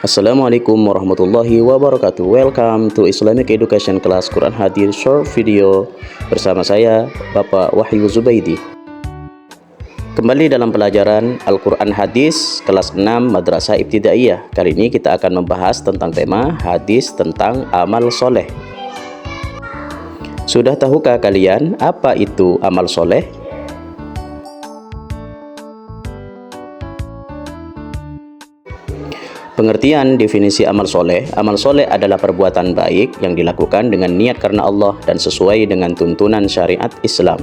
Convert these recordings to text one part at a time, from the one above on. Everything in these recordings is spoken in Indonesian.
Assalamualaikum warahmatullahi wabarakatuh. Welcome to Islamic Education Class Quran Hadis Short Video bersama saya Bapak Wahyu Zubaidi. Kembali dalam pelajaran Al-Quran Hadis kelas 6 Madrasah Ibtidaiyah. Kali ini kita akan membahas tentang tema hadis tentang amal soleh. Sudah tahukah kalian apa itu amal soleh? Pengertian definisi amal soleh adalah perbuatan baik yang dilakukan dengan niat karena Allah dan sesuai dengan tuntunan syariat Islam.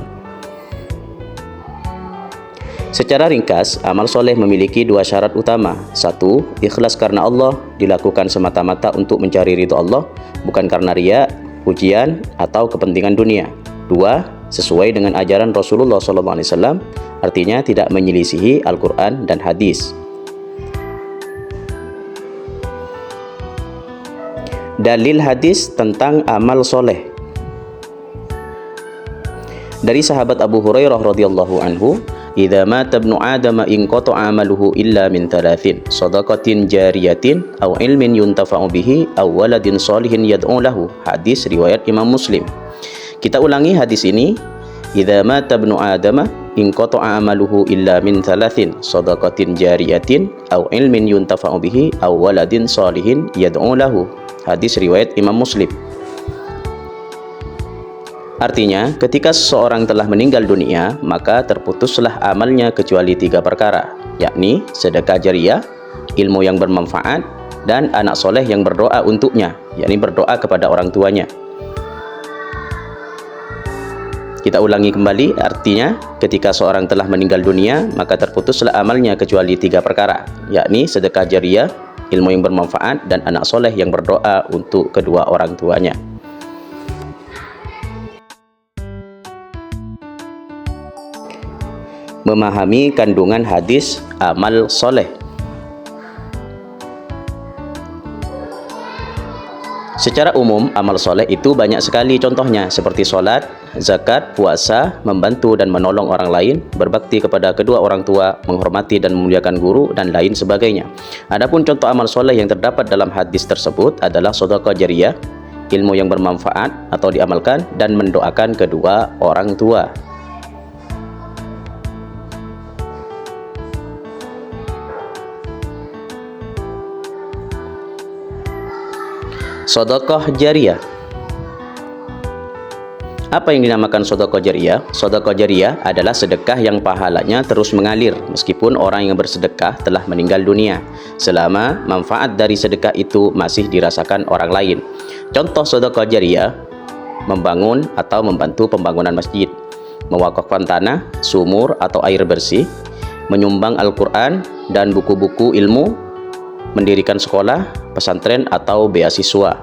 Secara ringkas, amal soleh memiliki dua syarat utama. Satu, ikhlas karena Allah, dilakukan semata-mata untuk mencari ridho Allah, bukan karena riya, pujian, atau kepentingan dunia. Dua, sesuai dengan ajaran Rasulullah SAW, artinya tidak menyelisihi Al-Quran dan hadis. Dalil hadis tentang amal soleh. Dari sahabat Abu Hurairah radhiyallahu anhu, "Idza mata ibnu Adam inqata'a amaluhu illa min thalathin, shadaqatin jariyatin aw ilmin yuntafa'u bihi aw waladin shalihin yad'u lahu." Hadis riwayat Imam Muslim. Kita ulangi hadis ini. "Idza mata ibnu Adam inqata'a amaluhu illa min thalathin, shadaqatin jariyatin aw ilmin yuntafa'u bihi aw waladin shalihin yad'u lahu." Hadis riwayat Imam Muslim. Artinya, ketika seseorang telah meninggal dunia, maka terputuslah amalnya kecuali tiga perkara, yakni sedekah jariyah, ilmu yang bermanfaat, dan anak soleh yang berdoa untuknya, yakni berdoa kepada orang tuanya. Kita ulangi kembali, artinya ketika seorang telah meninggal dunia, maka terputuslah amalnya kecuali tiga perkara, yakni sedekah jariyah, ilmu yang bermanfaat, dan anak soleh yang berdoa untuk kedua orang tuanya. Memahami kandungan hadis amal soleh. Secara umum, amal soleh itu banyak sekali contohnya, seperti sholat, zakat, puasa, membantu dan menolong orang lain, berbakti kepada kedua orang tua, menghormati dan memuliakan guru, dan lain sebagainya. Adapun contoh amal soleh yang terdapat dalam hadis tersebut adalah sedekah jariyah, ilmu yang bermanfaat atau diamalkan, dan mendoakan kedua orang tua. Sedekah jariyah. Apa yang dinamakan sedekah jariyah? Sedekah jariyah adalah sedekah yang pahalanya terus mengalir meskipun orang yang bersedekah telah meninggal dunia, selama manfaat dari sedekah itu masih dirasakan orang lain. Contoh sedekah jariyah: membangun atau membantu pembangunan masjid, mewakafkan tanah, sumur atau air bersih, menyumbang Al-Quran dan buku-buku ilmu, mendirikan sekolah, pesantren atau beasiswa.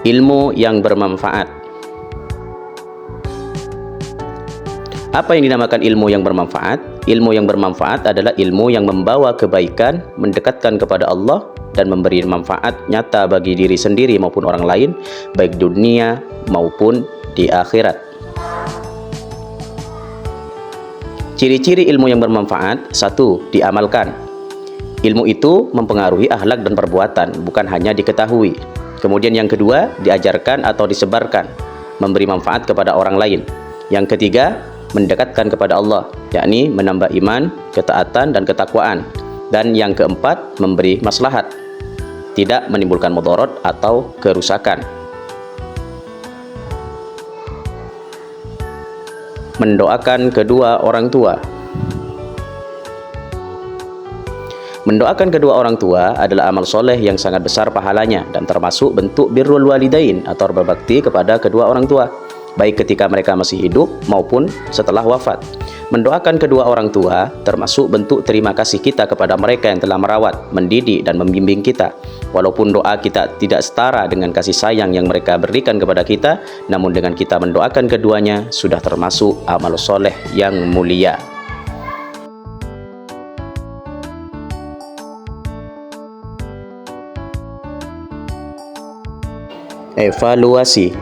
Ilmu yang bermanfaat. Apa yang dinamakan ilmu yang bermanfaat? Ilmu yang bermanfaat adalah ilmu yang membawa kebaikan, mendekatkan kepada Allah, dan memberi manfaat nyata bagi diri sendiri maupun orang lain, baik dunia maupun di akhirat. Ciri-ciri ilmu yang bermanfaat: satu, diamalkan. Ilmu itu mempengaruhi akhlak dan perbuatan, bukan hanya diketahui. Kemudian yang kedua, diajarkan atau disebarkan, memberi manfaat kepada orang lain. Yang ketiga, mendekatkan kepada Allah, yakni menambah iman, ketaatan, dan ketakwaan. Dan yang keempat, memberi maslahat, tidak menimbulkan mudarat atau kerusakan. Mendoakan kedua orang tua. Mendoakan kedua orang tua adalah amal soleh yang sangat besar pahalanya dan termasuk bentuk birrul walidain atau berbakti kepada kedua orang tua, baik ketika mereka masih hidup maupun setelah wafat. Mendoakan kedua orang tua termasuk bentuk terima kasih kita kepada mereka yang telah merawat, mendidik, dan membimbing kita. Walaupun doa kita tidak setara dengan kasih sayang yang mereka berikan kepada kita, namun dengan kita mendoakan keduanya sudah termasuk amal soleh yang mulia. Evaluasi.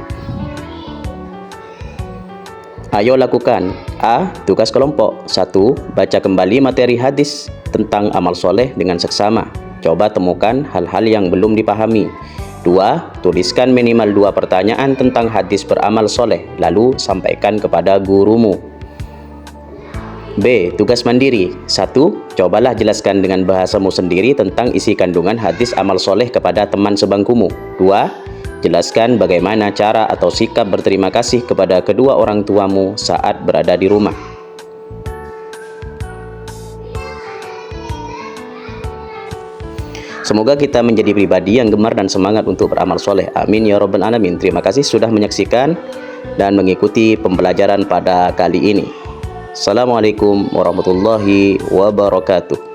Ayo lakukan A. Tugas kelompok. 1. Baca kembali materi hadis tentang amal soleh dengan seksama. Coba temukan hal-hal yang belum dipahami. 2. Tuliskan minimal 2 pertanyaan tentang hadis beramal soleh, lalu sampaikan kepada gurumu. B. Tugas mandiri. 1. Cobalah jelaskan dengan bahasamu sendiri tentang isi kandungan hadis amal soleh kepada teman sebangkumu. 2. Jelaskan bagaimana cara atau sikap berterima kasih kepada kedua orang tuamu saat berada di rumah. Semoga kita menjadi pribadi yang gemar dan semangat untuk beramal soleh. Amin ya rabbal alamin. Terima kasih sudah menyaksikan dan mengikuti pembelajaran pada kali ini. Assalamualaikum warahmatullahi wabarakatuh.